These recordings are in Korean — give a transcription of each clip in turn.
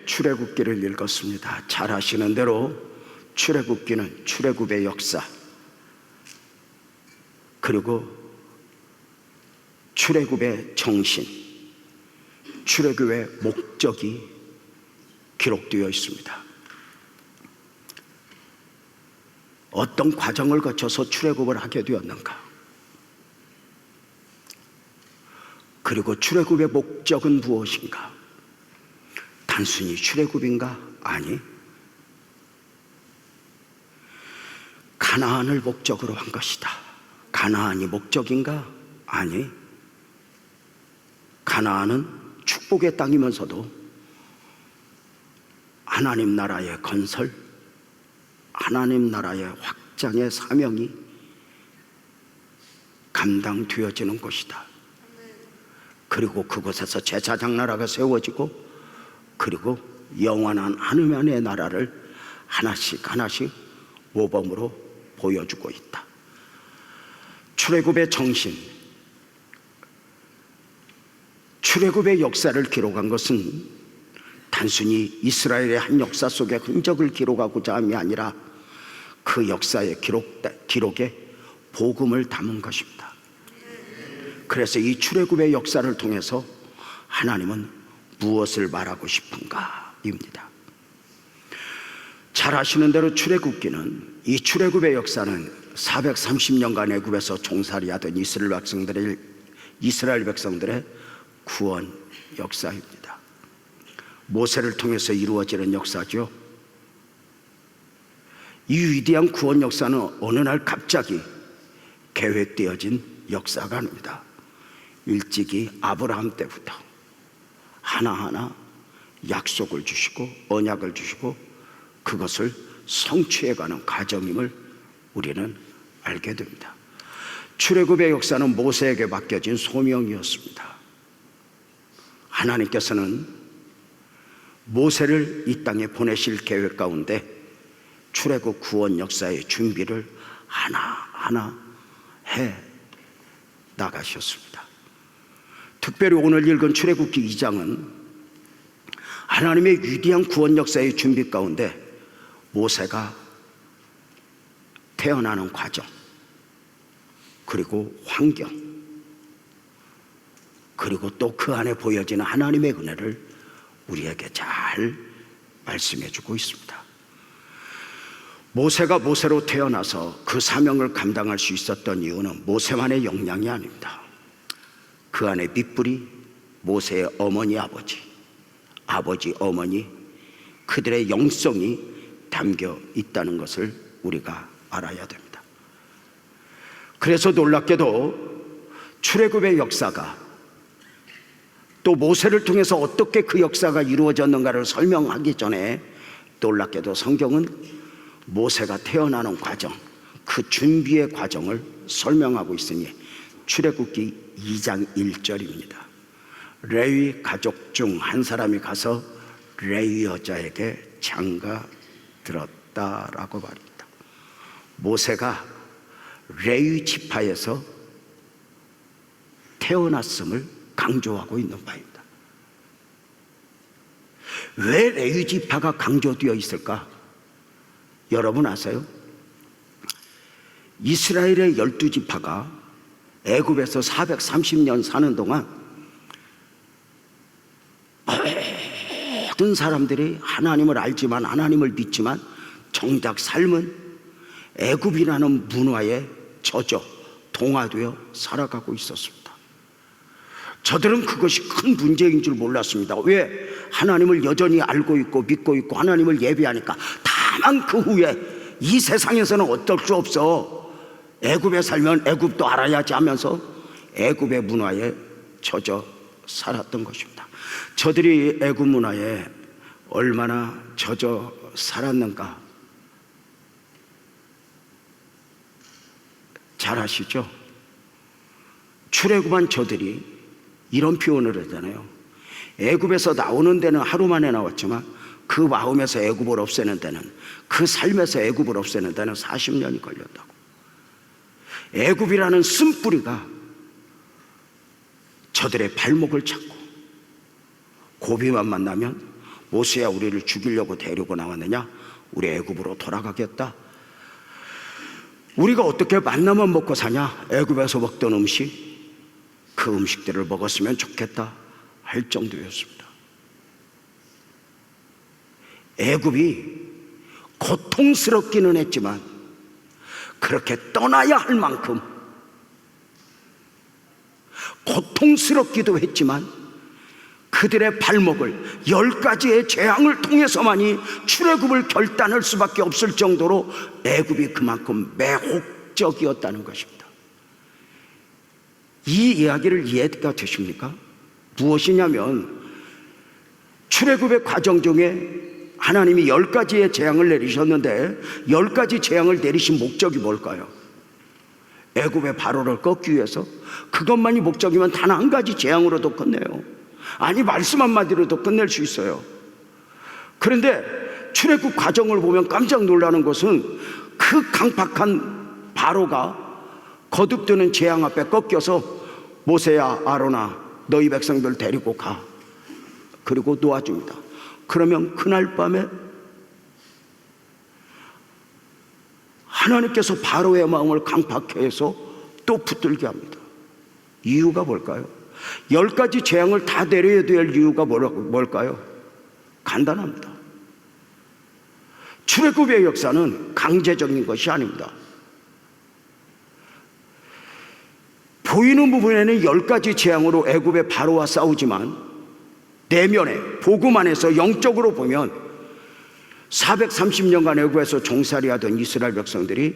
출애굽기를 읽었습니다. 잘 아시는 대로 출애굽기는 출애굽의 역사, 그리고 출애굽의 정신, 출애굽의 목적이 기록되어 있습니다. 어떤 과정을 거쳐서 출애굽을 하게 되었는가, 그리고 출애굽의 목적은 무엇인가? 단순히 출애굽인가? 아니, 가나안을 목적으로 한 것이다. 가나안이 목적인가? 아니, 가나안은 축복의 땅이면서도 하나님 나라의 건설, 하나님 나라의 확장의 사명이 감당되어지는 곳이다. 그리고 그곳에서 제사장 나라가 세워지고, 그리고 영원한 하나님의 나라를 하나씩 하나씩 모범으로 보여주고 있다. 출애굽의 정신, 출애굽의 역사를 기록한 것은 단순히 이스라엘의 한 역사 속의 흔적을 기록하고자 함이 아니라 그 역사의 기록에 복음을 담은 것입니다. 그래서 이 출애굽의 역사를 통해서 하나님은 무엇을 말하고 싶은가 입니다. 잘 아시는 대로 출애굽기는, 이 출애굽의 역사는 430년간 애굽에서 종살이하던 이스라엘 백성들의 구원 역사입니다. 모세를 통해서 이루어지는 역사죠. 이 위대한 구원 역사는 어느 날 갑자기 계획되어진 역사가 아닙니다. 일찍이 아브라함 때부터 하나하나 약속을 주시고 언약을 주시고 그것을 성취해가는 과정임을 우리는 알게 됩니다. 출애굽의 역사는 모세에게 맡겨진 소명이었습니다. 하나님께서는 모세를 이 땅에 보내실 계획 가운데 출애굽 구원 역사의 준비를 하나하나 해 나가셨습니다. 특별히 오늘 읽은 출애굽기 2장은 하나님의 위대한 구원 역사의 준비 가운데 모세가 태어나는 과정, 그리고 환경, 그리고 또 그 안에 보여지는 하나님의 은혜를 우리에게 잘 말씀해 주고 있습니다. 모세가 모세로 태어나서 그 사명을 감당할 수 있었던 이유는 모세만의 역량이 아닙니다. 그 안에 밑불이 모세의 어머니, 아버지, 어머니, 그들의 영성이 담겨 있다는 것을 우리가 알아야 됩니다. 그래서 놀랍게도 출애굽의 역사가 또 모세를 통해서 어떻게 그 역사가 이루어졌는가를 설명하기 전에 놀랍게도 성경은 모세가 태어나는 과정, 그 준비의 과정을 설명하고 있으니 출애굽기 2장 1절입니다. 레위 가족 중 한 사람이 가서 레위 여자에게 장가 들었다라고 말입니다. 모세가 레위 지파에서 태어났음을 강조하고 있는 바입니다. 왜 레위 지파가 강조되어 있을까? 여러분 아세요? 이스라엘의 12지파가 애굽에서 430년 사는 동안 모든 사람들이 하나님을 알지만, 하나님을 믿지만 정작 삶은 애굽이라는 문화에 젖어 동화되어 살아가고 있었습니다. 저들은 그것이 큰 문제인 줄 몰랐습니다. 왜? 하나님을 여전히 알고 있고 믿고 있고 하나님을 예배하니까. 다만 그 후에 이 세상에서는 어쩔 수 없어, 애굽에 살면 애굽도 알아야지 하면서 애굽의 문화에 젖어 살았던 것입니다. 저들이 애굽 문화에 얼마나 젖어 살았는가 잘 아시죠? 출애굽한 저들이 이런 표현을 하잖아요. 애굽에서 나오는 데는 하루 만에 나왔지만 그 마음에서 애굽을 없애는 데는, 그 삶에서 애굽을 없애는 데는 40년이 걸렸다고. 애굽이라는 쓴뿌리가 저들의 발목을 잡고 고비만 만나면 모세야, 우리를 죽이려고 데리고 나왔느냐? 우리 애굽으로 돌아가겠다. 우리가 어떻게 만나만 먹고 사냐? 애굽에서 먹던 음식, 그 음식들을 먹었으면 좋겠다 할 정도였습니다. 애굽이 고통스럽기는 했지만 그렇게 떠나야 할 만큼 고통스럽기도 했지만 그들의 발목을 10가지의 재앙을 통해서만이 출애굽을 결단할 수밖에 없을 정도로 애굽이 그만큼 매혹적이었다는 것입니다. 이 이야기를 이해가 되십니까? 무엇이냐면 출애굽의 과정 중에 하나님이 10가지의 재앙을 내리셨는데 10가지 재앙을 내리신 목적이 뭘까요? 애굽의 바로를 꺾기 위해서. 그것만이 목적이면 단 한 가지 재앙으로도 끝내요. 아니, 말씀 한마디로도 끝낼 수 있어요. 그런데 출애굽 과정을 보면 깜짝 놀라는 것은 그 강팍한 바로가 거듭드는 재앙 앞에 꺾여서 모세야, 아론아, 너희 백성들 데리고 가. 그리고 놓아줍니다. 그러면 그날 밤에 하나님께서 바로의 마음을 강팍해 해서 또 붙들게 합니다. 이유가 뭘까요? 10가지 재앙을 다 내려야 될 이유가 뭘까요? 간단합니다. 출애굽의 역사는 강제적인 것이 아닙니다. 보이는 부분에는 10가지 재앙으로 애굽의 바로와 싸우지만 내면에 복음 안에서 영적으로 보면 430년간 애굽에서 종살이하던 이스라엘 백성들이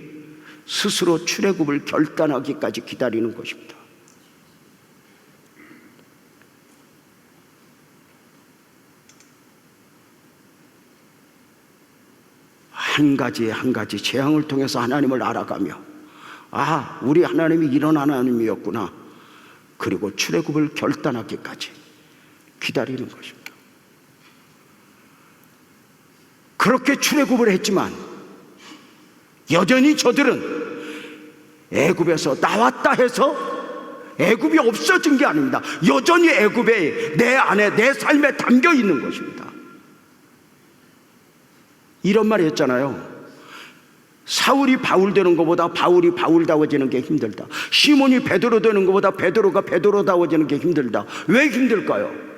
스스로 출애굽을 결단하기까지 기다리는 것입니다. 한 가지 한 가지 재앙을 통해서 하나님을 알아가며, 아, 우리 하나님이 이런 하나님이었구나. 그리고 출애굽을 결단하기까지 기다리는 것입니다. 그렇게 출애굽을 했지만 여전히 저들은 애굽에서 나왔다 해서 애굽이 없어진 게 아닙니다. 여전히 애굽에 내 안에 내 삶에 담겨 있는 것입니다. 이런 말 했잖아요. 사울이 바울 되는 것보다 바울이 바울다워지는 게 힘들다. 시몬이 베드로 되는 것보다 베드로가 베드로다워지는 게 힘들다. 왜 힘들까요?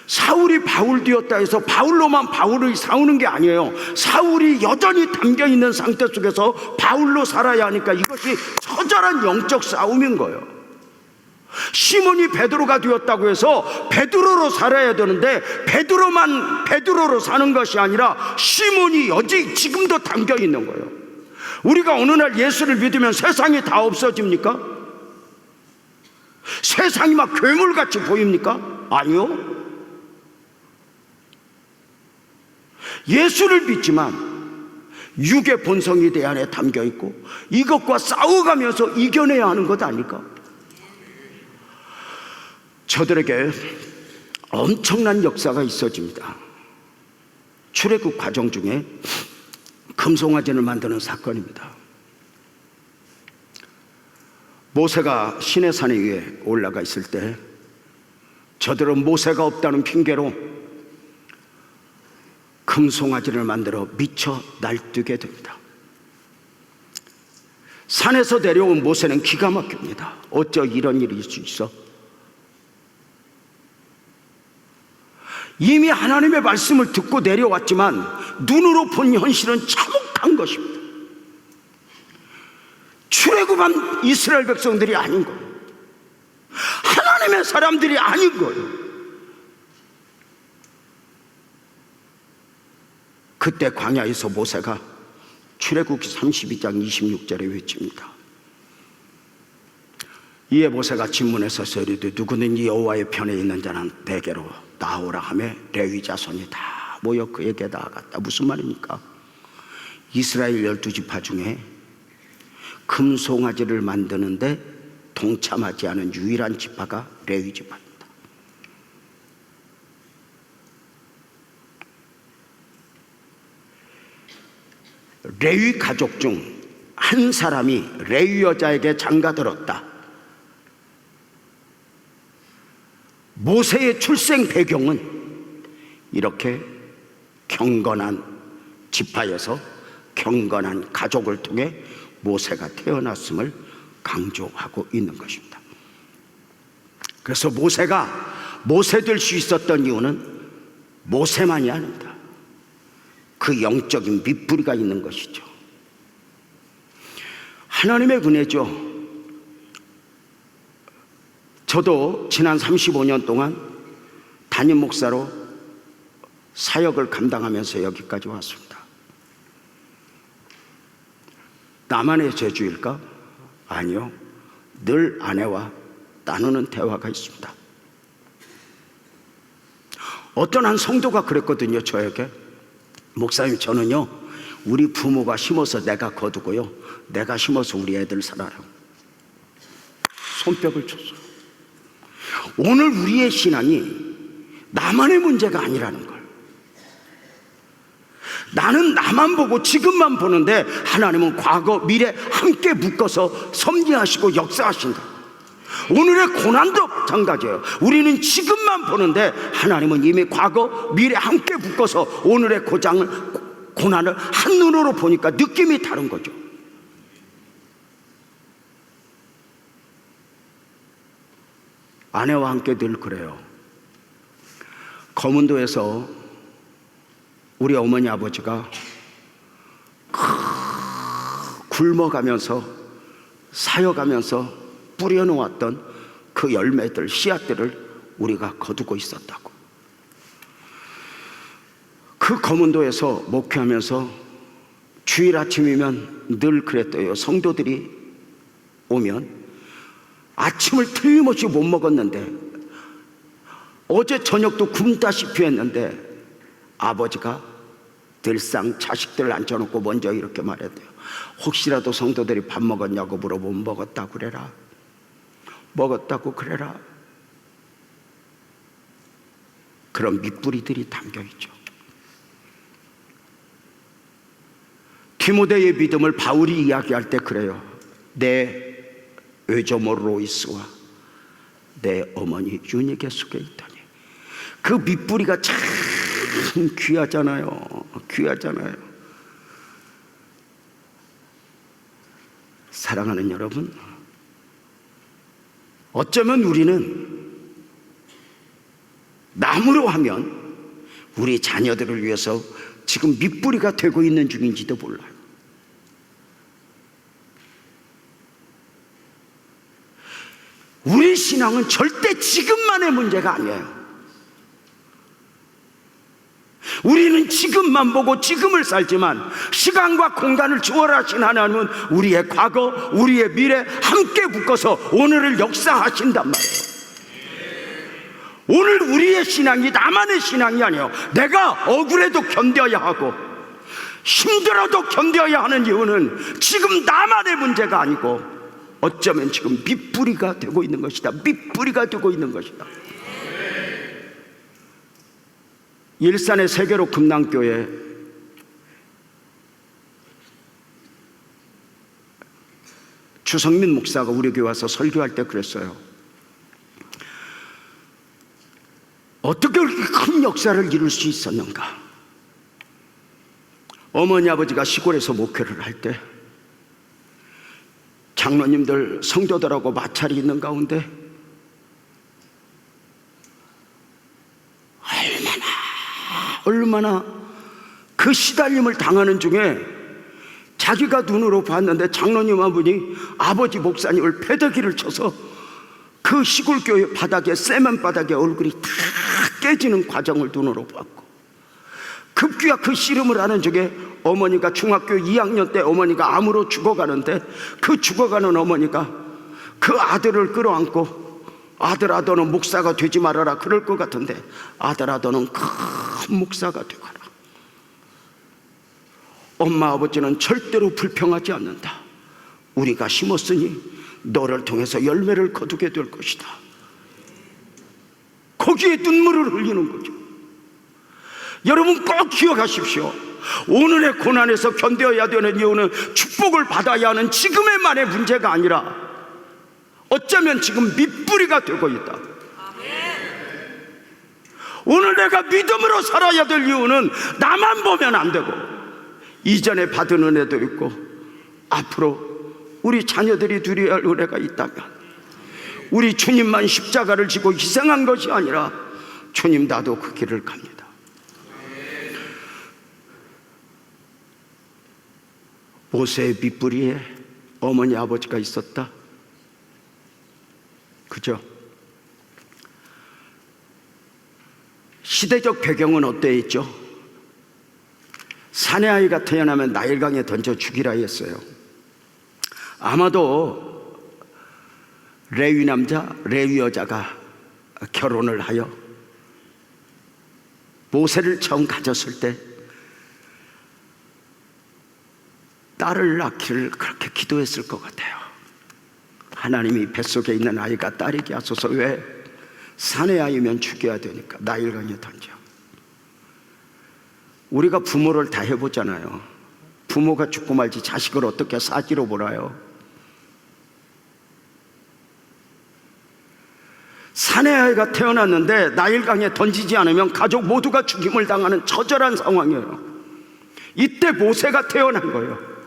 사울이 바울 되었다 해서 바울로만 바울을 싸우는 게 아니에요. 사울이 여전히 담겨있는 상태 속에서 바울로 살아야 하니까 이것이 처절한 영적 싸움인 거예요. 시몬이 베드로가 되었다고 해서 베드로로 살아야 되는데 베드로만 베드로로 사는 것이 아니라 시몬이 여지 지금도 담겨있는 거예요. 우리가 어느 날 예수를 믿으면 세상이 다 없어집니까? 세상이 막 괴물같이 보입니까? 아니요. 예수를 믿지만 육의 본성이 내 안에 담겨있고 이것과 싸워가면서 이겨내야 하는 것 아닐까? 저들에게 엄청난 역사가 있어집니다. 출애굽 과정 중에 금송아지를 만드는 사건입니다. 모세가 시내산 위에 올라가 있을 때 저들은 모세가 없다는 핑계로 금송아지를 만들어 미쳐 날뛰게 됩니다. 산에서 내려온 모세는 기가 막힙니다. 어쩌 이런 일이 있을 수 있어? 이미 하나님의 말씀을 듣고 내려왔지만 눈으로 본 현실은 참혹한 것입니다. 출애굽한 이스라엘 백성들이 아닌 거예요. 하나님의 사람들이 아닌 거예요. 그때 광야에서 모세가 출애굽기 32장 26절에 외칩니다. 이에 모세가 진문에서 이르되 누구는 여호와의 편에 있는 자는 대개로 나오라 하며 레위 자손이 다 모여 그에게 나아갔다. 무슨 말입니까? 이스라엘 12지파 중에 금송아지를 만드는데 동참하지 않은 유일한 지파가 레위 지파입니다. 레위 가족 중 한 사람이 레위 여자에게 장가들었다. 모세의 출생 배경은 이렇게 경건한 지파에서 경건한 가족을 통해 모세가 태어났음을 강조하고 있는 것입니다. 그래서 모세가 모세 될 수 있었던 이유는 모세만이 아닙니다. 그 영적인 밑뿌리가 있는 것이죠. 하나님의 은혜죠. 저도 지난 35년 동안 담임 목사로 사역을 감당하면서 여기까지 왔습니다. 나만의 재주일까? 아니요. 늘 아내와 나누는 대화가 있습니다. 어떤 한 성도가 그랬거든요, 저에게. 목사님, 저는요, 우리 부모가 심어서 내가 거두고요, 내가 심어서 우리 애들 살아요. 손뼉을 쳤어요. 오늘 우리의 신앙이 나만의 문제가 아니라는 걸. 나는 나만 보고 지금만 보는데 하나님은 과거, 미래 함께 묶어서 섭리하시고 역사하신다. 오늘의 고난도 마찬가지예요. 우리는 지금만 보는데 하나님은 이미 과거, 미래 함께 묶어서 오늘의 고난을 한눈으로 보니까 느낌이 다른 거죠. 아내와 함께 늘 그래요. 거문도에서 우리 어머니 아버지가 굶어가면서 사여가면서 뿌려놓았던 그 열매들, 씨앗들을 우리가 거두고 있었다고. 그 거문도에서 목회하면서 주일 아침이면 늘 그랬대요. 성도들이 오면 아침을 틀림없이 못 먹었는데 어제 저녁도 굶다시피 했는데 아버지가 늘상 자식들 앉혀놓고 먼저 이렇게 말했대요. 혹시라도 성도들이 밥 먹었냐고 물어보면 먹었다고 그래라. 먹었다고 그래라. 그런 밑뿌리들이 담겨있죠. 디모데의 믿음을 바울이 이야기할 때 그래요. 내 외조모 로이스와 내 어머니 유니게 속에 있다니. 그 밑뿌리가 참 귀하잖아요. 귀하잖아요. 사랑하는 여러분, 어쩌면 우리는 나무로 하면 우리 자녀들을 위해서 지금 밑뿌리가 되고 있는 중인지도 몰라요. 우리 신앙은 절대 지금만의 문제가 아니에요. 우리는 지금만 보고 지금을 살지만 시간과 공간을 초월하신 하나님은 우리의 과거, 우리의 미래 함께 묶어서 오늘을 역사하신단 말이에요. 오늘 우리의 신앙이 나만의 신앙이 아니에요. 내가 억울해도 견뎌야 하고 힘들어도 견뎌야 하는 이유는 지금 나만의 문제가 아니고 어쩌면 지금 밑뿌리가 되고 있는 것이다. 밑뿌리가 되고 있는 것이다. 일산의 세계로 금남교회 주성민 목사가 우리 교회 와서 설교할 때 그랬어요. 어떻게 그렇게 큰 역사를 이룰 수 있었는가? 어머니 아버지가 시골에서 목회를 할 때 장로님들 성도들하고 마찰이 있는 가운데 얼마나 그 시달림을 당하는 중에 자기가 눈으로 봤는데 장로님 한 분이 아버지 목사님을 패대기를 쳐서 그 시골교회 바닥에 세면 바닥에 얼굴이 다 깨지는 과정을 눈으로 봤고, 급기야 그 씨름을 하는 중에 어머니가 중학교 2학년 때 어머니가 암으로 죽어가는데 그 죽어가는 어머니가 그 아들을 끌어안고 아들아 너는 목사가 되지 말아라 그럴 것 같은데 아들아 너는 큰 목사가 되거라. 엄마 아버지는 절대로 불평하지 않는다. 우리가 심었으니 너를 통해서 열매를 거두게 될 것이다. 거기에 눈물을 흘리는 거죠. 여러분 꼭 기억하십시오. 오늘의 고난에서 견뎌야 되는 이유는 축복을 받아야 하는 지금의 만의 문제가 아니라 어쩌면 지금 밑뿌리가 되고 있다. 오늘 내가 믿음으로 살아야 될 이유는 나만 보면 안 되고, 이전에 받은 은혜도 있고 앞으로 우리 자녀들이 누려야 할 은혜가 있다면, 우리 주님만 십자가를 지고 희생한 것이 아니라 주님 나도 그 길을 갑니다. 모세의 밑부리에 어머니 아버지가 있었다, 그죠? 시대적 배경은 어때있죠? 사내 아이가 태어나면 나일강에 던져 죽이라 했어요. 아마도 레위 남자, 레위 여자가 결혼을 하여 모세를 처음 가졌을 때 딸을 낳기를 그렇게 기도했을 것 같아요. 하나님이 뱃속에 있는 아이가 딸이게 하소서. 왜? 사내 아이면 죽여야 되니까 나일강에 던져. 우리가 부모를 다 해보잖아요. 부모가 죽고 말지 자식을 어떻게 사지로 몰아요? 사내 아이가 태어났는데 나일강에 던지지 않으면 가족 모두가 죽임을 당하는 처절한 상황이에요. 이때 모세가 태어난 거예요.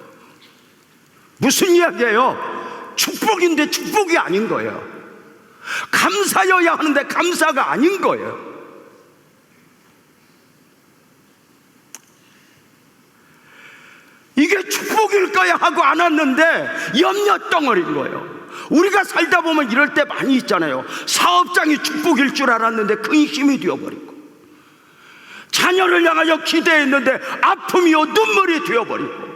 무슨 이야기예요? 축복인데 축복이 아닌 거예요. 감사여야 하는데 감사가 아닌 거예요. 이게 축복일까야 하고 안 왔는데 염려 덩어리인 거예요. 우리가 살다 보면 이럴 때 많이 있잖아요. 사업장이 축복일 줄 알았는데 근심이 되어버리고, 자녀를 향하여 기대했는데 아픔이요 눈물이 되어버리고,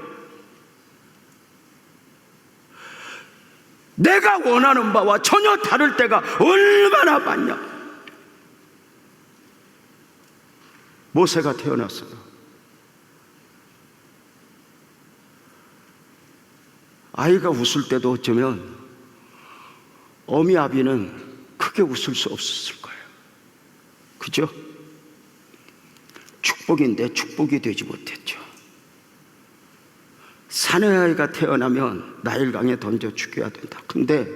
내가 원하는 바와 전혀 다를 때가 얼마나 많냐. 모세가 태어났어요. 아이가 웃을 때도 어쩌면 어미 아비는 크게 웃을 수 없었을 거예요. 그죠? 축복인데 축복이 되지 못했죠. 사내 아이가 태어나면 나일강에 던져 죽여야 된다. 근데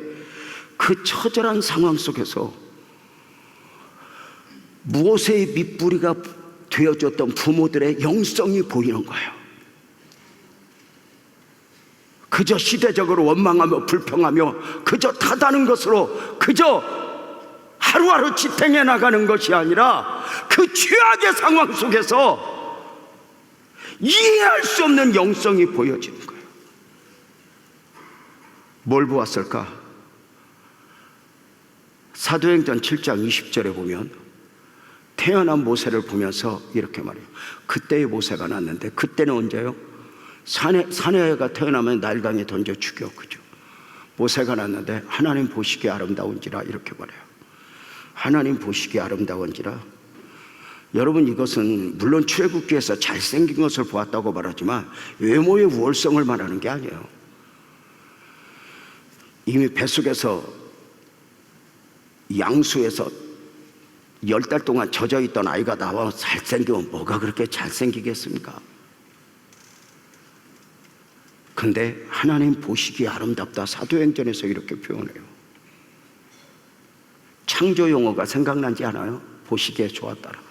그 처절한 상황 속에서 모세의 밑부리가 되어줬던 부모들의 영성이 보이는 거예요. 그저 시대적으로 원망하며 불평하며 그저 타다는 것으로 그저 하루하루 지탱해 나가는 것이 아니라 그 최악의 상황 속에서 이해할 수 없는 영성이 보여지는 거예요. 뭘 보았을까? 사도행전 7장 20절에 보면 태어난 모세를 보면서 이렇게 말해요. 그때의 모세가 났는데, 그때는 언제요? 사내가 태어나면 나일강에 던져 죽여. 그죠? 모세가 났는데 하나님 보시기에 아름다운지라, 이렇게 말해요. 하나님 보시기에 아름다운지라. 여러분, 이것은 물론 출애굽기에서 잘생긴 것을 보았다고 말하지만 외모의 우월성을 말하는 게 아니에요. 이미 뱃속에서 양수에서 10달 동안 젖어있던 아이가 나와 잘생기면 뭐가 그렇게 잘생기겠습니까? 근데 하나님 보시기에 아름답다, 사도행전에서 이렇게 표현해요. 창조 용어가 생각나지 않아요? 보시기에 좋았다라.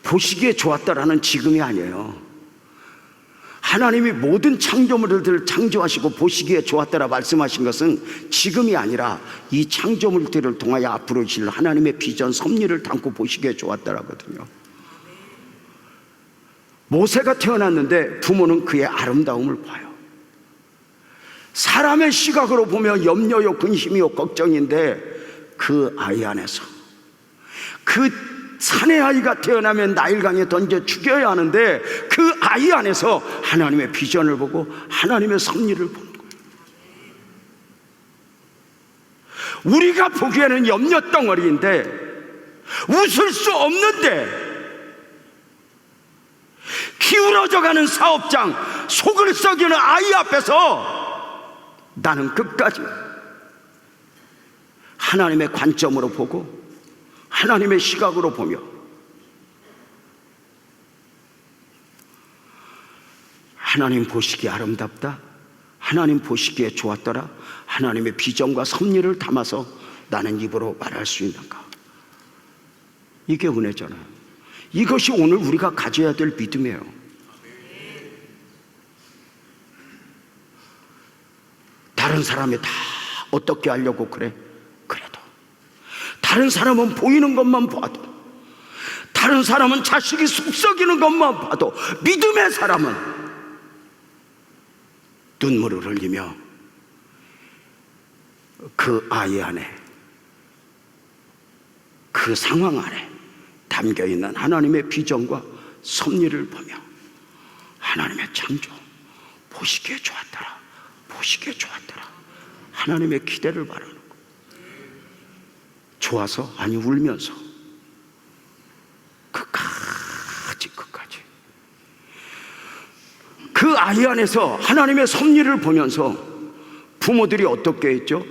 보시기에 좋았다라는 지금이 아니에요. 하나님이 모든 창조물들을 창조하시고 보시기에 좋았다라 말씀하신 것은 지금이 아니라 이 창조물들을 통하여 앞으로 이실 하나님의 비전 섭리를 담고 보시기에 좋았다라거든요. 모세가 태어났는데 부모는 그의 아름다움을 봐요. 사람의 시각으로 보면 염려요 근심이요 걱정인데, 그 아이 안에서, 그 사내 아이가 태어나면 나일강에 던져 죽여야 하는데 그 아이 안에서 하나님의 비전을 보고 하나님의 섭리를 보는 거예요. 우리가 보기에는 염려 덩어리인데, 웃을 수 없는데, 기울어져가는 사업장, 속을 썩이는 아이 앞에서 나는 끝까지 하나님의 관점으로 보고 하나님의 시각으로 보며 하나님 보시기에 아름답다, 하나님 보시기에 좋았더라, 하나님의 비전과 섭리를 담아서 나는 입으로 말할 수 있는가? 이게 은혜잖아요. 이것이 오늘 우리가 가져야 될 믿음이에요. 다른 사람이 다 어떻게 하려고 그래? 그래도 다른 사람은 보이는 것만 봐도, 다른 사람은 자식이 속썩이는 것만 봐도, 믿음의 사람은 눈물을 흘리며 그 아이 안에, 그 상황 안에 담겨있는 하나님의 비전과 섭리를 보며 하나님의 창조 보시기에 좋았더라, 보시기에 좋았더라, 하나님의 기대를 바라는 거. 좋아서, 아니 울면서 끝까지 그 아이 안에서 하나님의 섭리를 보면서 부모들이 어떻게 했죠?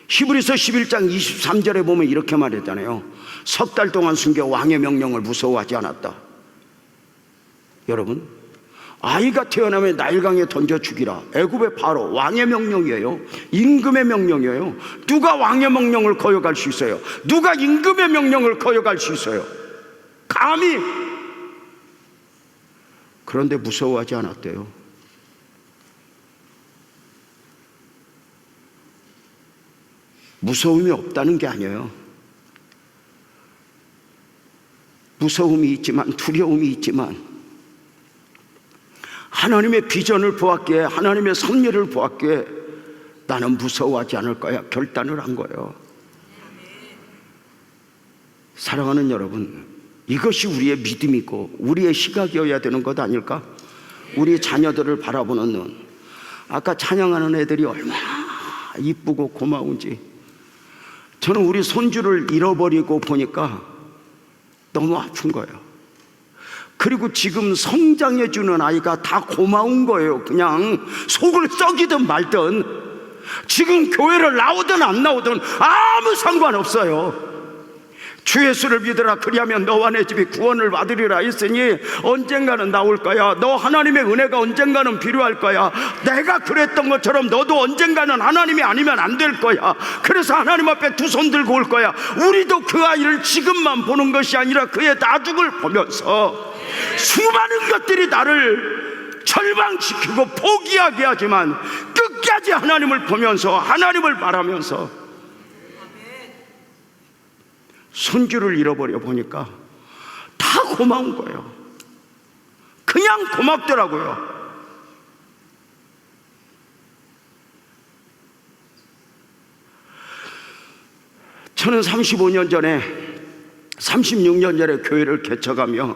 히브리서 11장 23절에 보면 이렇게 말했잖아요. 석 달 동안 숨겨 왕의 명령을 무서워하지 않았다. 여러분, 아이가 태어나면 나일강에 던져 죽이라. 애굽의 바로 왕의 명령이에요. 임금의 명령이에요. 누가 왕의 명령을 거역할 수 있어요? 누가 임금의 명령을 거역할 수 있어요? 감히. 그런데 무서워하지 않았대요. 무서움이 없다는 게 아니에요. 무서움이 있지만, 두려움이 있지만, 하나님의 비전을 보았기에, 하나님의 섭리를 보았기에 나는 무서워하지 않을 거야 결단을 한 거예요. 사랑하는 여러분, 이것이 우리의 믿음이고 우리의 시각이어야 되는 것 아닐까? 우리 자녀들을 바라보는 눈. 아까 찬양하는 애들이 얼마나 이쁘고 고마운지. 저는 우리 손주를 잃어버리고 보니까 너무 아픈 거예요. 그리고 지금 성장해주는 아이가 다 고마운 거예요. 그냥 속을 썩이든 말든, 지금 교회를 나오든 안 나오든 아무 상관없어요. 주 예수를 믿으라, 그리하면 너와 내 집이 구원을 받으리라 했으니 언젠가는 나올 거야. 너 하나님의 은혜가 언젠가는 필요할 거야. 내가 그랬던 것처럼 너도 언젠가는 하나님이 아니면 안 될 거야. 그래서 하나님 앞에 두 손 들고 올 거야. 우리도 그 아이를 지금만 보는 것이 아니라 그의 나중을 보면서, 수많은 것들이 나를 절망시키고 포기하게 하지만 끝까지 하나님을 보면서, 하나님을 바라면서, 손주를 잃어버려 보니까 다 고마운 거예요. 그냥 고맙더라고요. 저는 35년 전에, 36년 전에 교회를 개척하며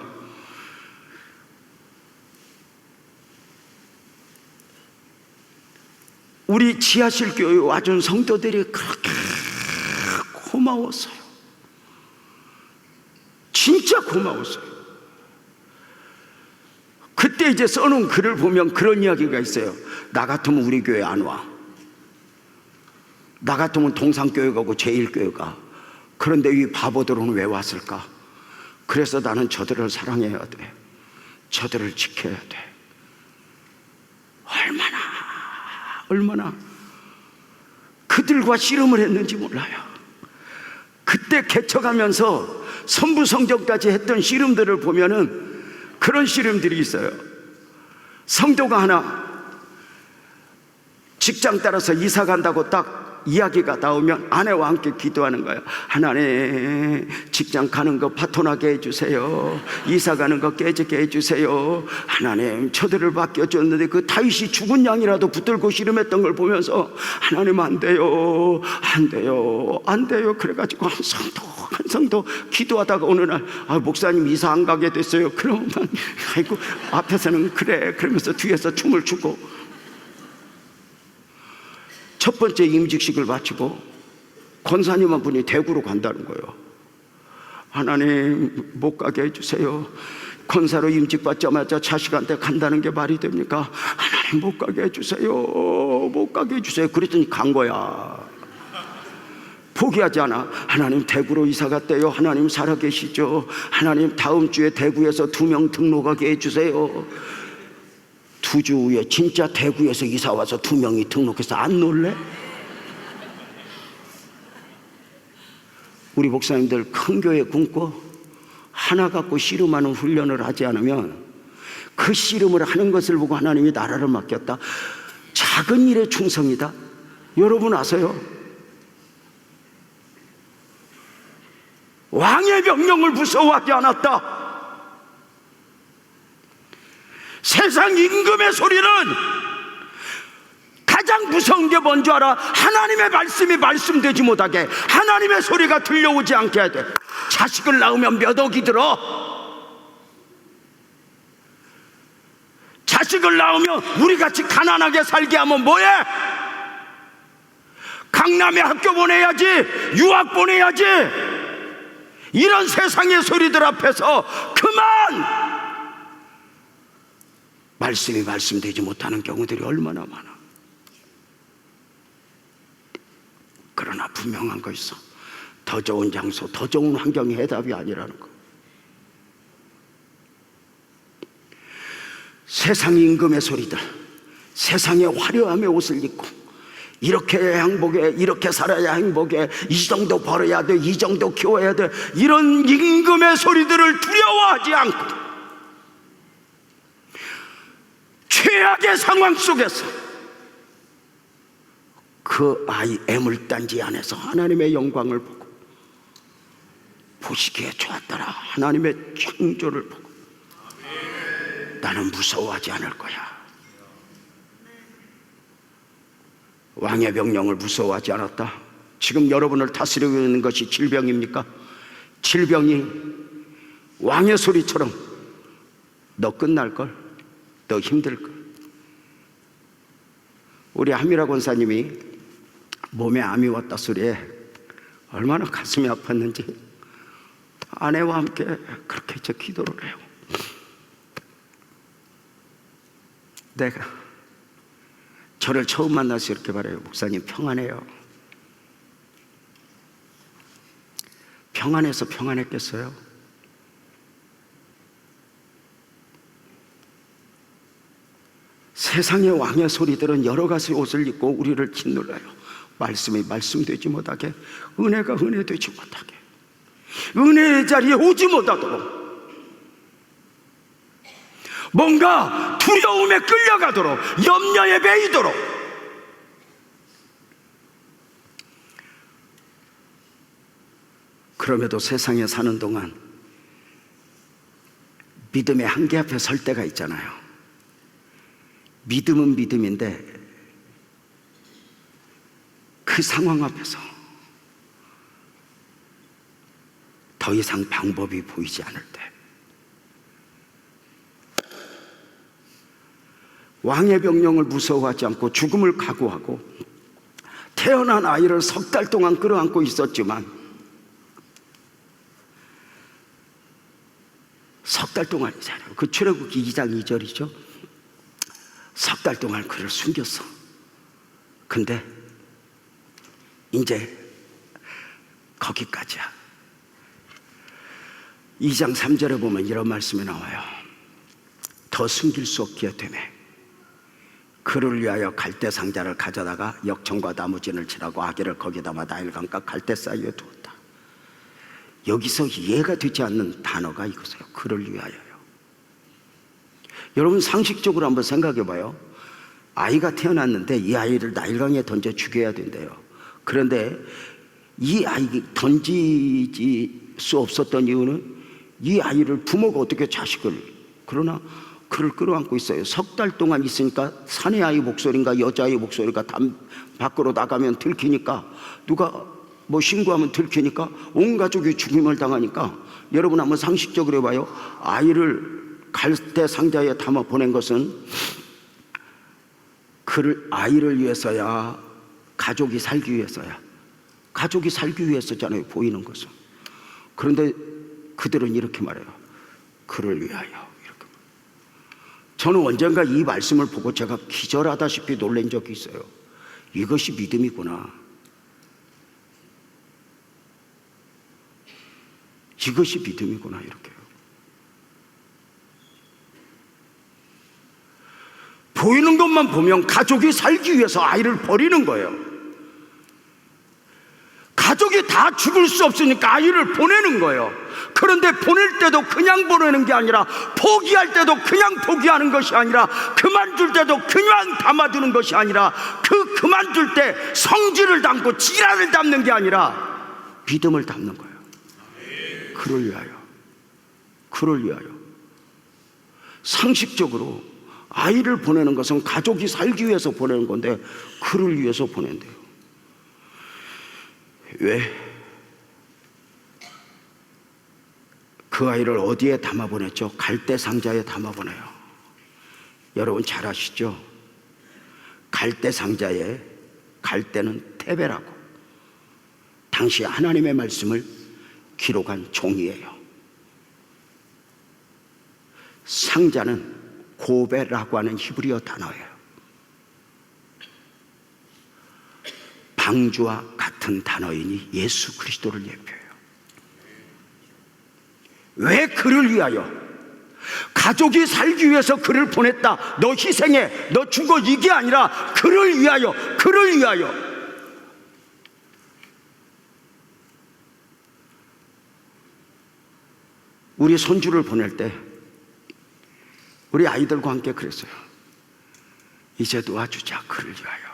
우리 지하실 교회에 와준 성도들이 그렇게 고마웠어요. 진짜 고마웠어요. 그때 이제 써놓은 글을 보면 그런 이야기가 있어요. 나 같으면 우리 교회 안 와. 나 같으면 동산교회 가고 제1교회 가. 그런데 이 바보들은 왜 왔을까? 그래서 나는 저들을 사랑해야 돼. 저들을 지켜야 돼. 얼마나 그들과 씨름을 했는지 몰라요. 그때 개척하면서 선부성정까지 했던 씨름들을 보면은 그런 씨름들이 있어요. 성도가 하나 직장 따라서 이사 간다고 딱 이야기가 나오면 아내와 함께 기도하는 거예요. 하나님, 직장 가는 거 파토나게 해주세요. 이사 가는 거 깨지게 해주세요. 하나님, 저들을 맡겨줬는데 그 다윗이 죽은 양이라도 붙들고 씨름했던 걸 보면서 하나님, 안 돼요, 안 돼요, 안 돼요. 그래가지고 한 성도 기도하다가 어느 날, 목사님 이사 안 가게 됐어요. 그러면 아이고, 앞에서는 그래 그러면서 뒤에서 춤을 추고, 첫 번째 임직식을 마치고 권사님 한 분이 대구로 간다는 거예요. 하나님, 못 가게 해주세요. 권사로 임직받자마자 자식한테 간다는 게 말이 됩니까? 하나님, 못 가게 해주세요. 못 가게 해주세요. 그랬더니 간 거야. 포기하지 않아. 하나님, 대구로 이사 갔대요. 하나님, 살아계시죠? 하나님, 다음 주에 대구에서 2명 등록하게 해주세요. 2주 후에 진짜 대구에서 이사 와서 2명이 등록해서 안 놀래? 우리 목사님들 큰 교회 꿈꿔 하나 갖고 씨름하는 훈련을 하지 않으면 그 씨름을 하는 것을 보고 하나님이 나라를 맡겼다, 작은 일에 충성이다. 여러분 아세요? 왕의 명령을 무서워하지 않았다. 세상 임금의 소리는 가장 무서운 게 뭔지 알아? 하나님의 말씀이 말씀되지 못하게, 하나님의 소리가 들려오지 않게 해야 돼. 자식을 낳으면 몇 억이 들어? 자식을 낳으면 우리같이 가난하게 살게 하면 뭐해? 강남에 학교 보내야지, 유학 보내야지. 이런 세상의 소리들 앞에서 그만! 말씀이 말씀되지 못하는 경우들이 얼마나 많아. 그러나 분명한 거 있어. 더 좋은 장소, 더 좋은 환경이 해답이 아니라는 거. 세상 임금의 소리들, 세상의 화려함의 옷을 입고 이렇게 해야 행복해, 이렇게 살아야 행복해, 이 정도 벌어야 돼, 이 정도 키워야 돼, 이런 임금의 소리들을 두려워하지 않고 최악의 상황 속에서 그 아이 애물단지 안에서 하나님의 영광을 보고 보시기에 좋았더라, 하나님의 창조를 보고 나는 무서워하지 않을 거야. 왕의 명령을 무서워하지 않았다. 지금 여러분을 다스리고 있는 것이 질병입니까? 질병이 왕의 소리처럼 너 끝날걸, 너 힘들걸. 우리 한미라 권사님이 몸에 암이 왔다 소리에 얼마나 가슴이 아팠는지 아내와 함께 그렇게 저 기도를 해요. 내가 저를 처음 만나서 이렇게 말해요. 목사님 평안해요. 평안해서 평안했겠어요? 세상의 왕의 소리들은 여러 가지 옷을 입고 우리를 짓눌러요. 말씀이 말씀되지 못하게, 은혜가 은혜되지 못하게, 은혜의 자리에 오지 못하도록, 뭔가 두려움에 끌려가도록, 염려에 매이도록. 그럼에도 세상에 사는 동안 믿음의 한계 앞에 설 때가 있잖아요. 믿음은 믿음인데 그 상황 앞에서 더 이상 방법이 보이지 않을 때, 왕의 명령을 무서워하지 않고 죽음을 각오하고 태어난 아이를 석 달 동안 끌어안고 있었지만, 석 달 동안이잖아요. 그 출애굽기 2장 2절이죠. 석 달 동안 그를 숨겼어. 근데 이제 거기까지야. 2장 3절에 보면 이런 말씀이 나와요. 더 숨길 수 없게 되매 그를 위하여 갈대 상자를 가져다가 역청과 나무진을 칠하고 아기를 거기에 담아 나일강과 갈대 사이에 두었다. 여기서 이해가 되지 않는 단어가 이거세요. 그를 위하여요. 여러분 상식적으로 한번 생각해 봐요. 아이가 태어났는데 이 아이를 나일강에 던져 죽여야 된대요. 그런데 이 아이가 던지지 수 없었던 이유는 이 아이를 부모가 어떻게 자식을, 그러나 그를 끌어안고 있어요. 석 달 동안 있으니까 사내 아이 목소리인가 여자아이 목소리가 밖으로 나가면 들키니까, 누가 뭐 신고하면 들키니까 온 가족이 죽임을 당하니까, 여러분 한번 상식적으로 해봐요. 아이를 갈대 상자에 담아 보낸 것은 그를, 아이를 위해서야, 가족이 살기 위해서야. 가족이 살기 위해서잖아요, 보이는 것은. 그런데 그들은 이렇게 말해요. 그를 위하여. 저는 언젠가 이 말씀을 보고 제가 기절하다시피 놀란 적이 있어요. 이것이 믿음이구나. 이것이 믿음이구나, 이렇게요. 보이는 것만 보면 가족이 살기 위해서 아이를 버리는 거예요. 가족이 다 다 죽을 수 없으니까 아이를 보내는 거예요. 그런데 보낼 때도 그냥 보내는 게 아니라, 포기할 때도 그냥 포기하는 것이 아니라, 그만둘 때도 그냥 담아두는 것이 아니라, 그만둘 때 성질을 담고 지랄을 담는 게 아니라 믿음을 담는 거예요. 그를 위하여. 상식적으로 아이를 보내는 것은 가족이 살기 위해서 보내는 건데, 그를 위해서 보낸대요. 왜? 그 아이를 어디에 담아 보냈죠? 갈대 상자에 담아 보내요. 여러분 잘 아시죠? 갈대 상자에, 갈대는 테베라고, 당시 하나님의 말씀을 기록한 종이에요. 상자는 고베라고 하는 히브리어 단어예요. 방주와 같은 단어이니 예수 그리스도를 예표해요. 왜 그를 위하여? 가족이 살기 위해서 그를 보냈다, 너 희생해, 너 죽어, 이게 아니라 그를 위하여. 우리 손주를 보낼 때 우리 아이들과 함께 그랬어요. 이제 놓아주자, 그를 위하여.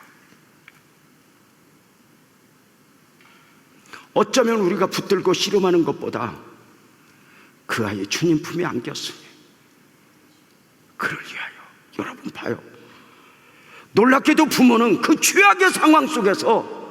어쩌면 우리가 붙들고 씨름하는 것보다 그 아이 주님 품에 안겼으니 그를 위하여. 여러분 봐요, 놀랍게도 부모는 그 죄악의 상황 속에서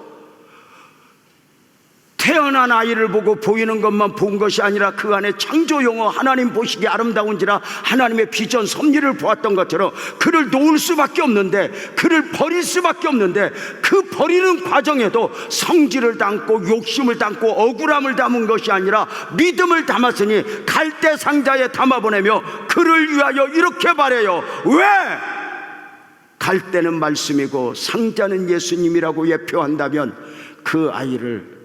태어난 아이를 보고 보이는 것만 본 것이 아니라 그 안에 창조용어 하나님 보시기에 아름다운지라 하나님의 비전 섭리를 보았던 것처럼 그를 놓을 수밖에 없는데, 그를 버릴 수밖에 없는데, 그 버리는 과정에도 성질을 담고 욕심을 담고 억울함을 담은 것이 아니라 믿음을 담았으니 갈대 상자에 담아보내며 그를 위하여 이렇게 바래요. 왜? 갈대는 말씀이고 상자는 예수님이라고 예표한다면 그 아이를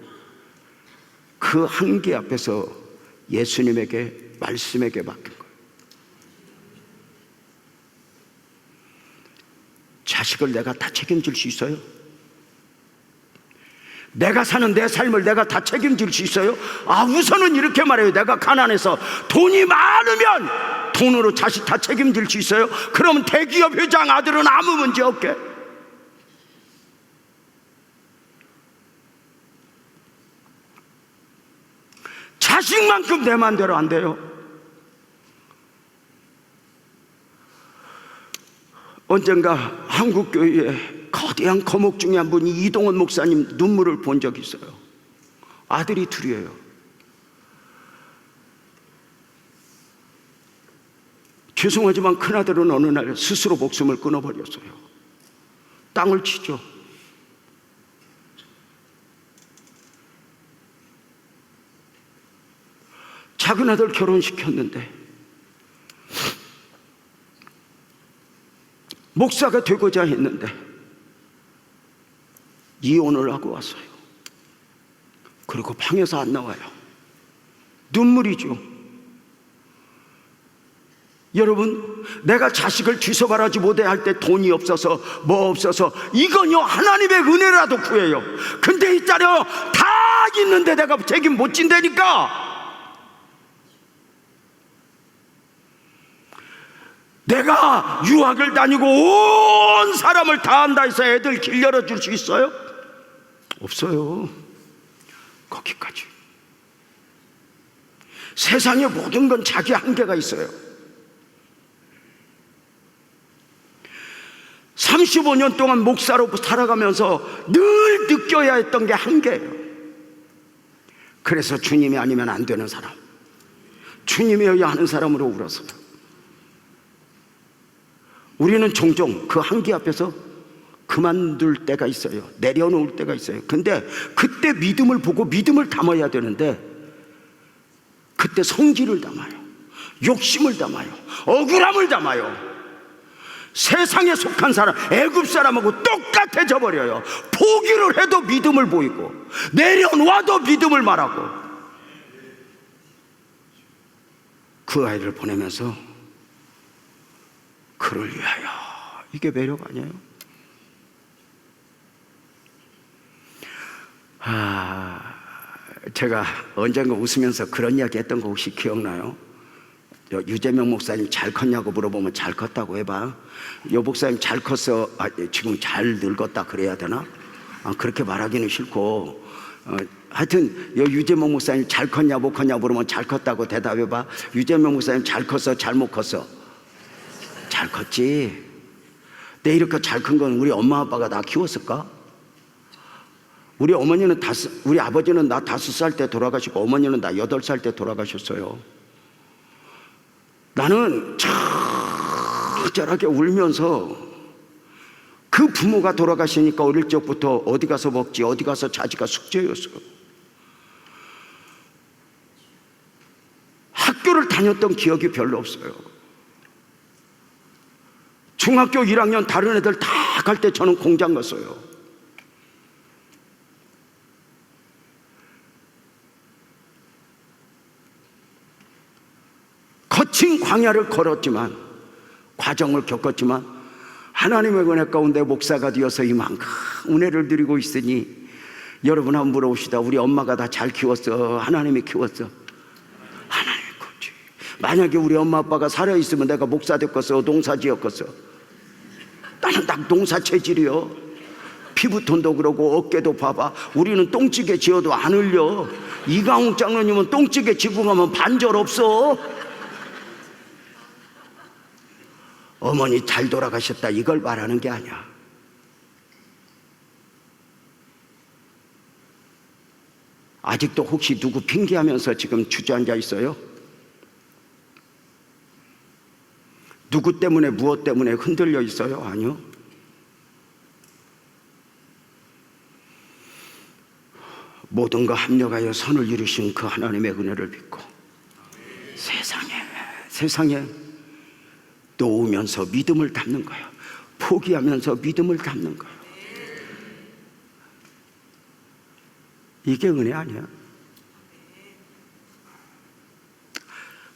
그 한계 앞에서 예수님에게, 말씀에게 맡긴 거예요. 자식을 내가 다 책임질 수 있어요? 내가 사는 내 삶을 내가 다 책임질 수 있어요? 우선은 이렇게 말해요. 내가 가난해서 돈이 많으면 돈으로 자식 다 책임질 수 있어요? 그럼 대기업 회장 아들은 아무 문제 없게? 자식만큼 내 맘대로 안 돼요. 언젠가 한국교회에 거대한 거목 중에 한 분이 이동원 목사님 눈물을 본 적이 있어요. 아들이 둘이에요. 죄송하지만 큰아들은 어느 날 스스로 목숨을 끊어버렸어요. 땅을 치죠. 작은 아들 결혼시켰는데 목사가 되고자 했는데 이혼을 하고 왔어요. 그리고 방에서 안 나와요. 눈물이죠. 여러분, 내가 자식을 뒤서바라지 못해 할 때 돈이 없어서 뭐 없어서, 이건요 하나님의 은혜라도 구해요. 근데 있잖아요, 다 있는데 내가 책임 못 진다니까. 내가 유학을 다니고 온 사람을 다 한다 해서 애들 길 열어줄 수 있어요? 없어요. 거기까지. 세상의 모든 건 자기 한계가 있어요. 35년 동안 목사로 살아가면서 늘 느껴야 했던 게 한계예요. 그래서 주님이 아니면 안 되는 사람, 주님이어야 하는 사람으로 울었어요. 우리는 종종 그 한계 앞에서 그만둘 때가 있어요. 내려놓을 때가 있어요. 근데 그때 믿음을 보고 믿음을 담아야 되는데, 그때 성질을 담아요, 욕심을 담아요, 억울함을 담아요. 세상에 속한 사람, 애굽 사람하고 똑같아져 버려요. 포기를 해도 믿음을 보이고 내려놓아도 믿음을 말하고. 그 아이를 보내면서 그를 위하여, 이게 매력 아니에요? 제가 언젠가 웃으면서 그런 이야기 했던 거 혹시 기억나요? 유재명 목사님 잘 컸냐고 물어보면 잘 컸다고 해봐. 여 목사님 잘 컸어. 지금 잘 늙었다 그래야 되나? 그렇게 말하기는 싫고, 하여튼 유재명 목사님 잘 컸냐 못 컸냐 물으면 잘 컸다고 대답해봐. 유재명 목사님 잘 컸어 잘 못 컸어? 잘 컸지. 내 이렇게 잘 큰 건 우리 엄마 아빠가 나 키웠을까? 우리 어머니는 우리 아버지는 나 5살 때 돌아가시고 어머니는 나 8살 때 돌아가셨어요. 나는 절절하게 울면서 그 부모가 돌아가시니까 어릴 적부터 어디 가서 먹지 어디 가서 자지가 숙제였어요. 학교를 다녔던 기억이 별로 없어요. 중학교 1학년 다른 애들 다 갈 때 저는 공장 갔어요. 거친 광야를 걸었지만, 과정을 겪었지만 하나님의 은혜 가운데 목사가 되어서 이만큼 은혜를 누리고 있으니 여러분 한번 물어봅시다. 우리 엄마가 다 잘 키웠어? 하나님이 키웠어? 하나님이 키웠지. 만약에 우리 엄마 아빠가 살아있으면 내가 목사 됐겠어? 농사 지었겠어? 나는 딱 농사 체질이요. 피부톤도 그러고 어깨도 봐봐. 우리는 똥찌개 지어도 안 흘려. 이강욱 장로님은 똥찌개 지고 가면 반절 없어. 어머니 잘 돌아가셨다 이걸 말하는 게 아니야. 아직도 혹시 누구 핑계하면서 지금 주저앉아 있어요? 누구 때문에 무엇 때문에 흔들려 있어요? 아니요. 모든 거 합력하여 선을 이루신 그 하나님의 은혜를 믿고 세상에 놓으면서 믿음을 담는 거예요. 포기하면서 믿음을 담는 거예요. 이게 은혜 아니야?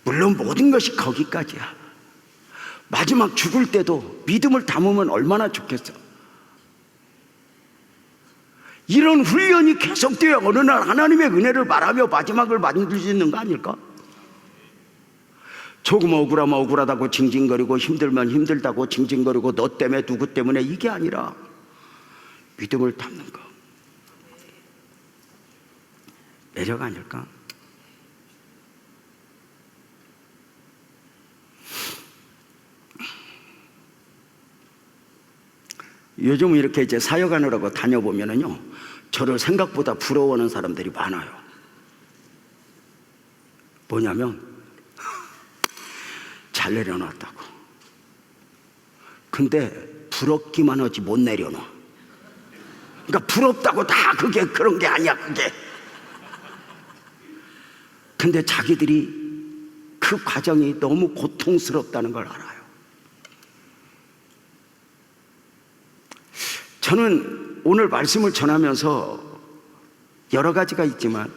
물론 모든 것이 거기까지야. 마지막 죽을 때도 믿음을 담으면 얼마나 좋겠어. 이런 훈련이 계속되어 어느 날 하나님의 은혜를 말하며 마지막을 만들 수 있는 거 아닐까? 조금 억울하면 억울하다고 징징거리고 힘들면 힘들다고 징징거리고 너 때문에 누구 때문에 이게 아니라 믿음을 담는 거. 매력 아닐까? 요즘 이렇게 이제 사역하느라고 다녀보면은요, 저를 생각보다 부러워하는 사람들이 많아요. 뭐냐면, 잘 내려놨다고. 근데 부럽기만 하지 못 내려놔. 그러니까 부럽다고 다 그게 그런 게 아니야, 그게. 근데 자기들이 그 과정이 너무 고통스럽다는 걸 알아요. 저는 오늘 말씀을 전하면서 여러 가지가 있지만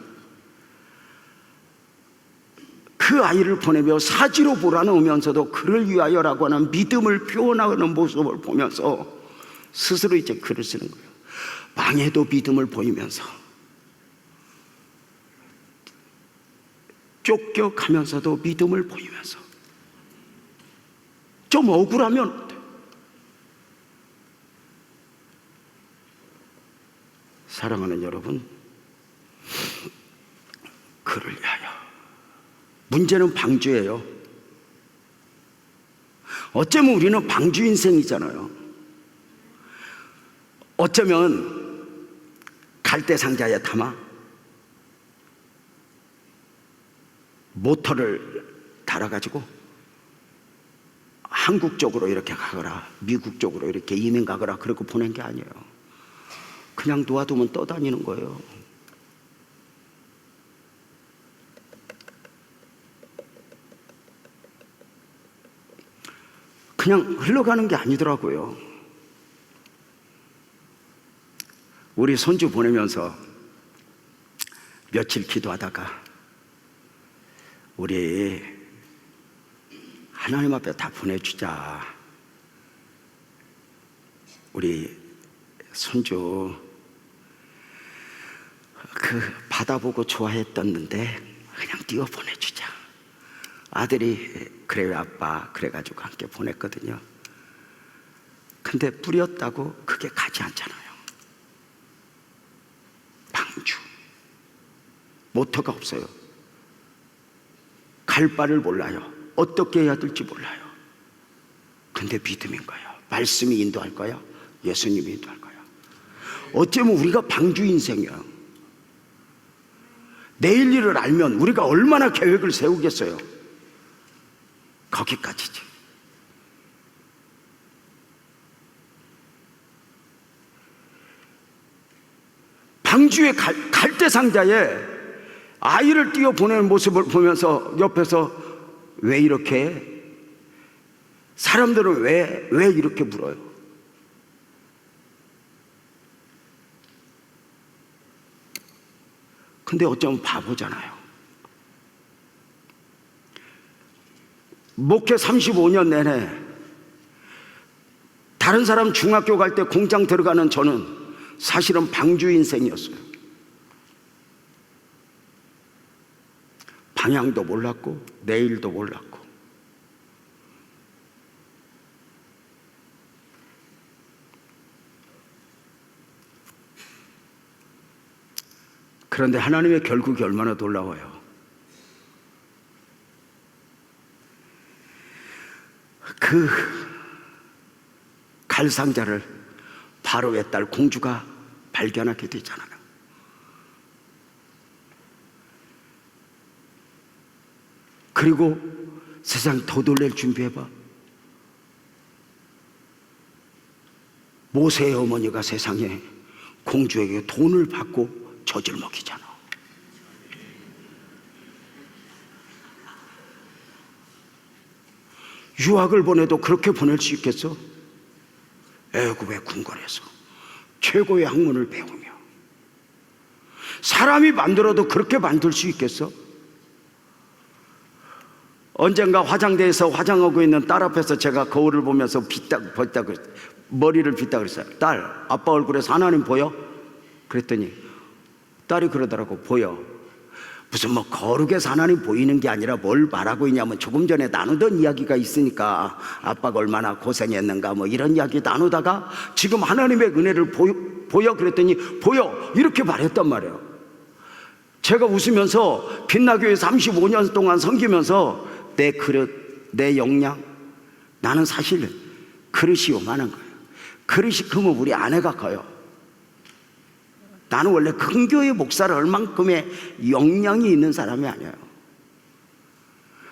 그 아이를 보내며 사지로 몰아넣으면서도 그를 위하여라고 하는 믿음을 표현하는 모습을 보면서 스스로 이제 글을 쓰는 거예요. 망해도 믿음을 보이면서 쫓겨가면서도 믿음을 보이면서 좀 억울하면 어때? 사랑하는 여러분, 그를 위하여. 문제는 방주예요. 어쩌면 우리는 방주 인생이잖아요. 어쩌면 갈대 상자에 담아 모터를 달아가지고 한국 쪽으로 이렇게 가거라, 미국 쪽으로 이렇게 이민 가거라 그러고 보낸 게 아니에요. 그냥 놓아두면 떠다니는 거예요. 그냥 흘러가는 게 아니더라고요. 우리 손주 보내면서 며칠 기도하다가 우리 하나님 앞에 다 보내주자. 우리 손주 그 받아보고 좋아했었는데 그냥 띄워 보내주자. 아들이 그래요 아빠 그래가지고 함께 보냈거든요. 근데 뿌렸다고 그게 가지 않잖아요. 방주 모터가 없어요. 갈 바를 몰라요. 어떻게 해야 될지 몰라요. 근데 믿음인 거예요. 말씀이 인도할 거야. 예수님이 인도할 거야. 어쩌면 우리가 방주 인생이야. 내일 일을 알면 우리가 얼마나 계획을 세우겠어요. 거기까지지. 방주의 갈대 상자에 아이를 띄워 보내는 모습을 보면서 옆에서 왜 이렇게 해? 사람들은 왜 이렇게 물어요? 근데 어쩌면 바보잖아요. 목회 35년 내내 다른 사람 중학교 갈 때 공장 들어가는 저는 사실은 방주 인생이었어요. 방향도 몰랐고 내일도 몰랐고. 그런데 하나님의 결국이 얼마나 놀라워요. 그 갈상자를 바로의 딸 공주가 발견하게 되잖아요. 그리고 세상 더 놀랄 준비해봐. 모세의 어머니가 세상에 공주에게 돈을 받고 젖을 먹이잖아. 유학을 보내도 그렇게 보낼 수 있겠어? 애굽의 궁궐에서 최고의 학문을 배우며 사람이 만들어도 그렇게 만들 수 있겠어? 언젠가 화장대에서 화장하고 있는 딸 앞에서 제가 거울을 보면서 머리를 빗다 그랬어요. 딸, 아빠 얼굴에서 하나님 보여? 그랬더니 딸이 그러더라고. 보여. 무슨 뭐 거룩에서 하나님 보이는 게 아니라 뭘 말하고 있냐면 조금 전에 나누던 이야기가 있으니까 아빠가 얼마나 고생했는가 뭐 이런 이야기 나누다가 지금 하나님의 은혜를 보여? 그랬더니 보여 이렇게 말했단 말이에요. 제가 웃으면서 빛나교회 35년 동안 섬기면서 내 그릇, 내 역량, 나는 사실 그릇이 요만한 거예요. 그릇이 크면 우리 아내가 커요. 나는 원래 큰 교회 목사를 할 만큼의 역량이 있는 사람이 아니에요.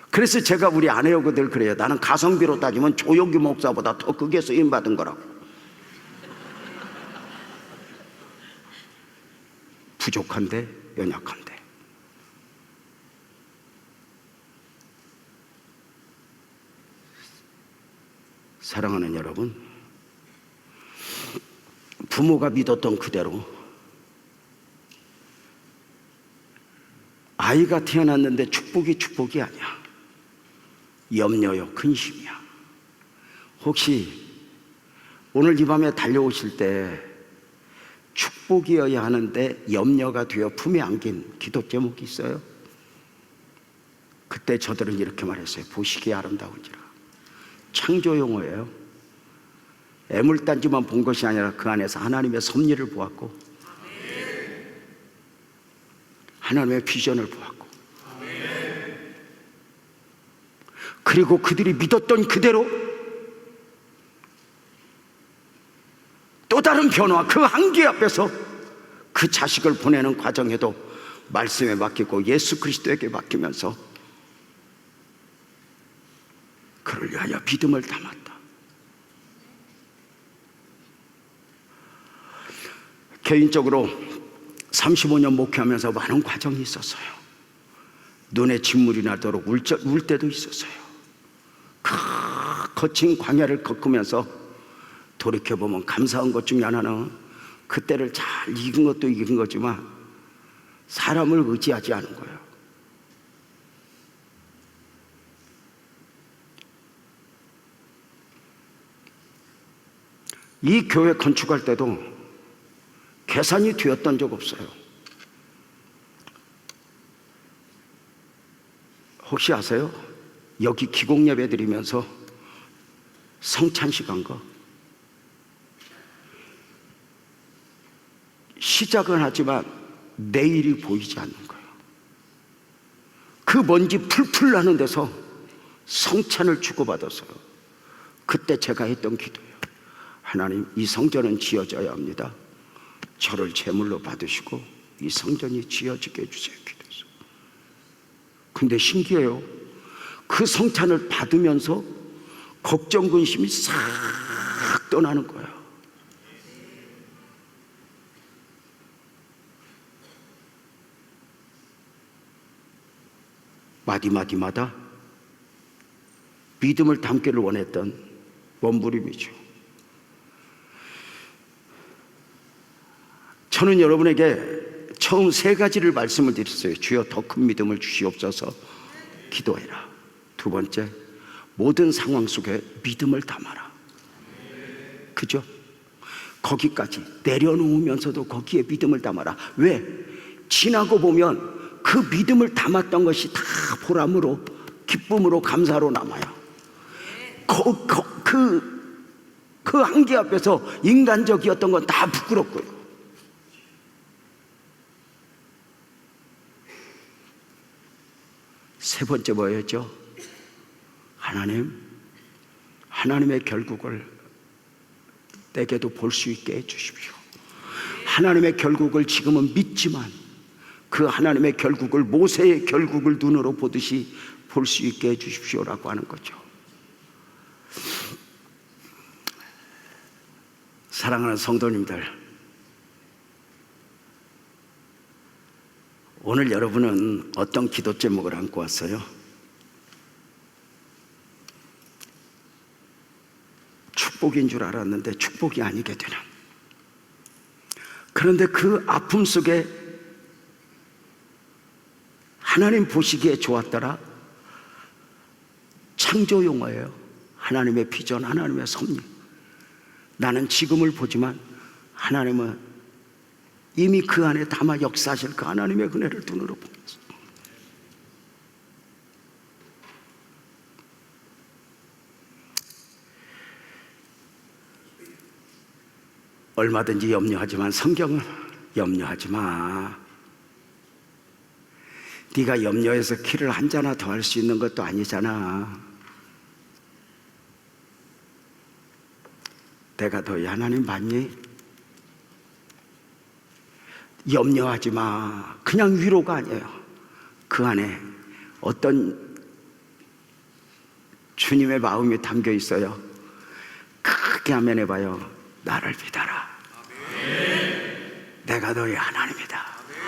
그래서 제가 우리 아내하고 늘 그래요. 나는 가성비로 따지면 조용기 목사보다 더 크게 쓰임받은 거라고. 부족한데 연약한데. 사랑하는 여러분, 부모가 믿었던 그대로 아이가 태어났는데 축복이 아니야. 염려요, 근심이야. 혹시 오늘 이 밤에 달려오실 때 축복이어야 하는데 염려가 되어 품에 안긴 기도 제목이 있어요? 그때 저들은 이렇게 말했어요. 보시기에 아름다운지라. 창조 용어예요. 애물단지만 본 것이 아니라 그 안에서 하나님의 섭리를 보았고 하나님의 비전을 보았고 그리고 그들이 믿었던 그대로 또 다른 변화, 그 한계 앞에서 그 자식을 보내는 과정에도 말씀에 맡기고 예수 그리스도에게 맡기면서 그를 위하여 믿음을 담았다. 개인적으로 35년 목회하면서 많은 과정이 있었어요. 눈에 진물이 나도록 울 때도 있었어요. 거친 광야를 겪으면서 돌이켜보면 감사한 것 중에 하나는 그때를 잘 이긴 것도 이긴 거지만 사람을 의지하지 않은 거예요. 이 교회 건축할 때도 계산이 되었던 적 없어요. 혹시 아세요? 여기 기공 예배 드리면서 성찬식 한 거 시작은 하지만 내일이 보이지 않는 거예요. 그 먼지 풀풀 나는 데서 성찬을 주고받았어요. 그때 제가 했던 기도예요. 하나님, 이 성전은 지어져야 합니다. 저를 제물로 받으시고 이 성전이 지어지게 해주세요. 기도했어요. 근데 신기해요. 그 성찬을 받으면서 걱정 근심이 싹 떠나는 거예요. 마디마디마다 믿음을 담기를 원했던 원부림이죠. 저는 여러분에게 처음 세 가지를 말씀을 드렸어요. 주여 더 큰 믿음을 주시옵소서 기도해라. 두 번째, 모든 상황 속에 믿음을 담아라. 그죠? 거기까지 내려놓으면서도 거기에 믿음을 담아라. 왜? 지나고 보면 그 믿음을 담았던 것이 다 보람으로, 기쁨으로, 감사로 남아요. 그 한계 앞에서 인간적이었던 건 다 부끄럽고요. 세 번째 뭐였죠? 하나님의 결국을 내게도 볼 수 있게 해주십시오. 하나님의 결국을 지금은 믿지만 그 하나님의 결국을, 모세의 결국을 눈으로 보듯이 볼 수 있게 해주십시오라고 하는 거죠. 사랑하는 성도님들, 오늘 여러분은 어떤 기도 제목을 안고 왔어요? 축복인 줄 알았는데 축복이 아니게 되는, 그런데 그 아픔 속에 하나님 보시기에 좋았더라. 창조 용어예요. 하나님의 비전, 하나님의 섭리. 나는 지금을 보지만 하나님은 이미 그 안에 담아 역사하실 그 하나님의 은혜를 눈으로 보면서 얼마든지 염려하지만 성경은 염려하지 마. 네가 염려해서 키를 한 자나 더 할 수 있는 것도 아니잖아. 내가 너희 하나님 맞니? 염려하지 마. 그냥 위로가 아니에요. 그 안에 어떤 주님의 마음이 담겨 있어요. 크게 아멘 해봐요. 나를 믿어라. 아멘. 내가 너희 하나님이다.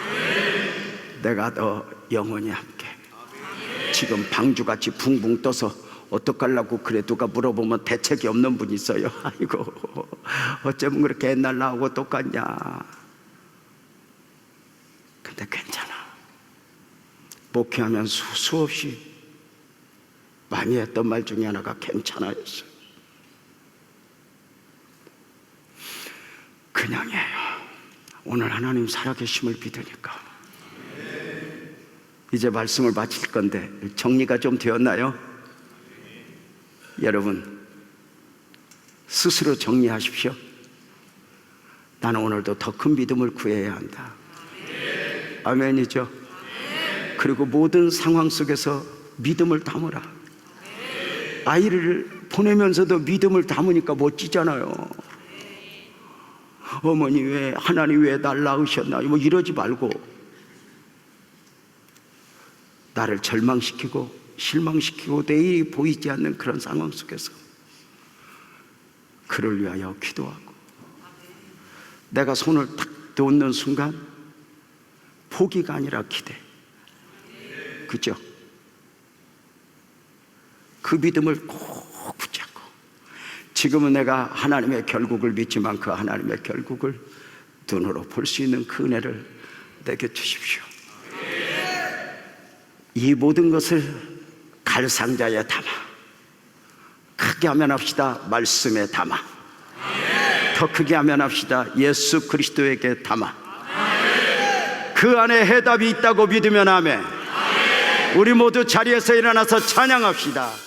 아멘. 내가 너 영원히 함께. 아멘. 지금 방주같이 붕붕 떠서 어떡하려고 그래 누가 물어보면 대책이 없는 분이 있어요. 아이고, 어쩌면 그렇게 옛날 나하고 똑같냐. 근데 괜찮아. 목회하면 수없이 많이 했던 말 중에 하나가 괜찮아였어요. 그냥이에요. 오늘 하나님 살아계심을 믿으니까. 이제 말씀을 마칠 건데 정리가 좀 되었나요? 여러분 스스로 정리하십시오. 나는 오늘도 더 큰 믿음을 구해야 한다. 아멘이죠. 그리고 모든 상황 속에서 믿음을 담으라. 아이를 보내면서도 믿음을 담으니까 멋지잖아요. 어머니 왜, 하나님 왜 날 낳으셨나, 뭐 이러지 말고 나를 절망시키고 실망시키고 내일이 보이지 않는 그런 상황 속에서 그를 위하여 기도하고, 내가 손을 탁 놓는 순간 포기가 아니라 기대. 그죠? 그 믿음을 꼭 붙잡고, 지금은 내가 하나님의 결국을 믿지만 그 하나님의 결국을 눈으로 볼 수 있는 그 은혜를 내게 주십시오. 이 모든 것을 갈상자에 담아, 크게 하면 합시다. 말씀에 담아. 더 크게 하면 합시다. 예수 그리스도에게 담아. 그 안에 해답이 있다고 믿으면 아멘. 우리 모두 자리에서 일어나서 찬양합시다.